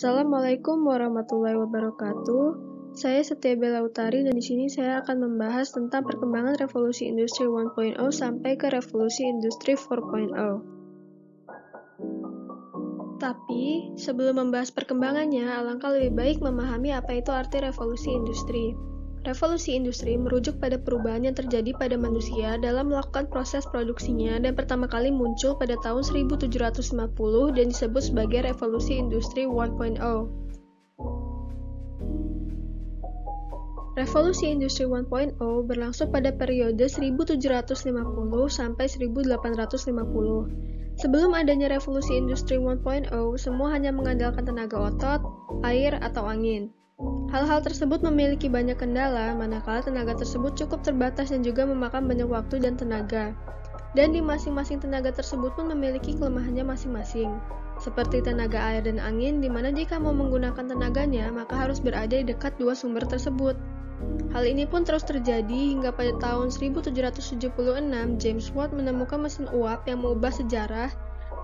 Assalamualaikum warahmatullahi wabarakatuh. Saya Setia Bella Utari dan di sini saya akan membahas tentang perkembangan revolusi industri 1.0 sampai ke revolusi industri 4.0. Tapi, sebelum membahas perkembangannya, alangkah lebih baik memahami apa itu arti revolusi industri. Revolusi industri merujuk pada perubahan yang terjadi pada manusia dalam melakukan proses produksinya dan pertama kali muncul pada tahun 1750 dan disebut sebagai revolusi industri 1.0. Revolusi industri 1.0 berlangsung pada periode 1750 sampai 1850. Sebelum adanya revolusi industri 1.0, semua hanya mengandalkan tenaga otot, air, atau angin. Hal-hal tersebut memiliki banyak kendala, manakala tenaga tersebut cukup terbatas dan juga memakan banyak waktu dan tenaga. Dan di masing-masing tenaga tersebut pun memiliki kelemahannya masing-masing. Seperti tenaga air dan angin, di mana jika mau menggunakan tenaganya, maka harus berada di dekat dua sumber tersebut. Hal ini pun terus terjadi hingga pada tahun 1776, James Watt menemukan mesin uap yang mengubah sejarah,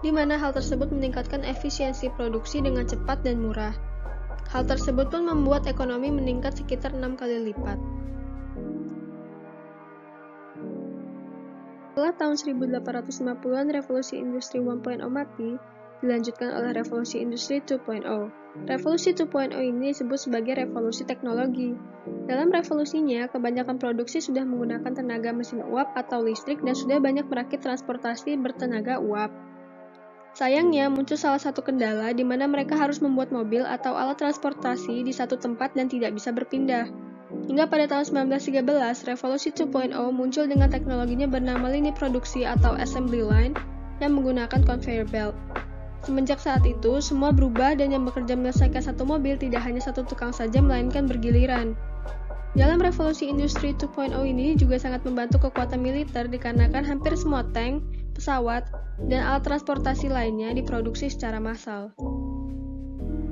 di mana hal tersebut meningkatkan efisiensi produksi dengan cepat dan murah. Hal tersebut pun membuat ekonomi meningkat sekitar 6 kali lipat. Setelah tahun 1850-an revolusi industri 1.0 mati, dilanjutkan oleh revolusi industri 2.0. Revolusi 2.0 ini disebut sebagai revolusi teknologi. Dalam revolusinya, kebanyakan produksi sudah menggunakan tenaga mesin uap atau listrik dan sudah banyak merakit transportasi bertenaga uap. Sayangnya, muncul salah satu kendala di mana mereka harus membuat mobil atau alat transportasi di satu tempat dan tidak bisa berpindah. Hingga pada tahun 1913, revolusi 2.0 muncul dengan teknologinya bernama lini produksi atau assembly line yang menggunakan conveyor belt. Semenjak saat itu, semua berubah dan yang bekerja menyelesaikan satu mobil tidak hanya satu tukang saja melainkan bergiliran. Dalam revolusi industri 2.0 ini juga sangat membantu kekuatan militer dikarenakan hampir semua tank, pesawat, dan alat transportasi lainnya diproduksi secara massal.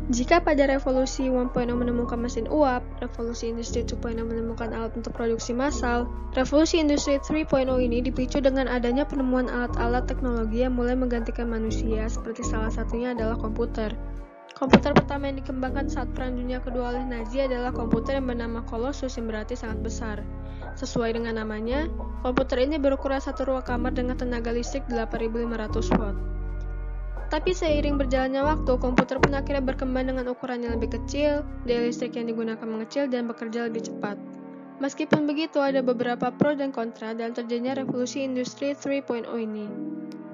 Jika pada revolusi 1.0 menemukan mesin uap, revolusi industri 2.0 menemukan alat untuk produksi massal, revolusi industri 3.0 ini dipicu dengan adanya penemuan alat-alat teknologi yang mulai menggantikan manusia, seperti salah satunya adalah komputer. Komputer pertama yang dikembangkan saat Perang Dunia Kedua oleh Nazi adalah komputer yang bernama Colossus yang berarti sangat besar. Sesuai dengan namanya, komputer ini berukuran satu ruang kamar dengan tenaga listrik 8.500 watt. Tapi seiring berjalannya waktu, komputer pun akhirnya berkembang dengan ukuran yang lebih kecil, daya listrik yang digunakan mengecil dan bekerja lebih cepat. Meskipun begitu, ada beberapa pro dan kontra dalam terjadinya revolusi industri 3.0 ini.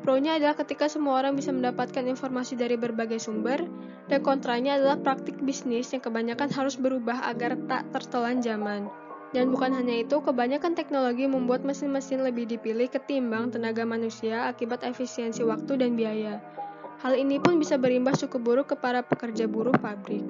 Pro-nya adalah ketika semua orang bisa mendapatkan informasi dari berbagai sumber, dan kontranya adalah praktik bisnis yang kebanyakan harus berubah agar tak tertelan zaman. Dan bukan hanya itu, kebanyakan teknologi membuat mesin-mesin lebih dipilih ketimbang tenaga manusia akibat efisiensi waktu dan biaya. Hal ini pun bisa berimbas cukup buruk ke para pekerja buruh pabrik.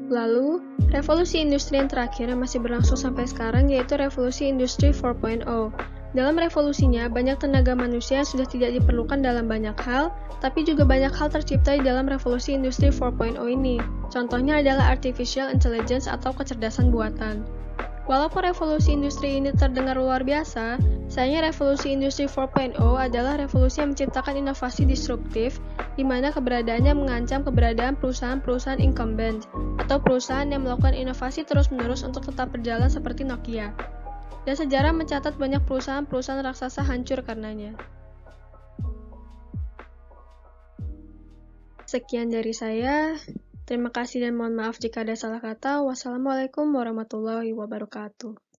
Lalu, revolusi industri yang terakhir yang masih berlangsung sampai sekarang yaitu revolusi industri 4.0. Dalam revolusinya, banyak tenaga manusia yang sudah tidak diperlukan dalam banyak hal, tapi juga banyak hal tercipta di dalam revolusi industri 4.0 ini. Contohnya adalah artificial intelligence atau kecerdasan buatan. Walaupun revolusi industri ini terdengar luar biasa, sayangnya revolusi industri 4.0 adalah revolusi yang menciptakan inovasi disruptif, di mana keberadaannya mengancam keberadaan perusahaan-perusahaan incumbent, atau perusahaan yang melakukan inovasi terus-menerus untuk tetap berjalan seperti Nokia. Dan sejarah mencatat banyak perusahaan-perusahaan raksasa hancur karenanya. Sekian dari saya. Terima kasih dan mohon maaf jika ada salah kata. Wassalamualaikum warahmatullahi wabarakatuh.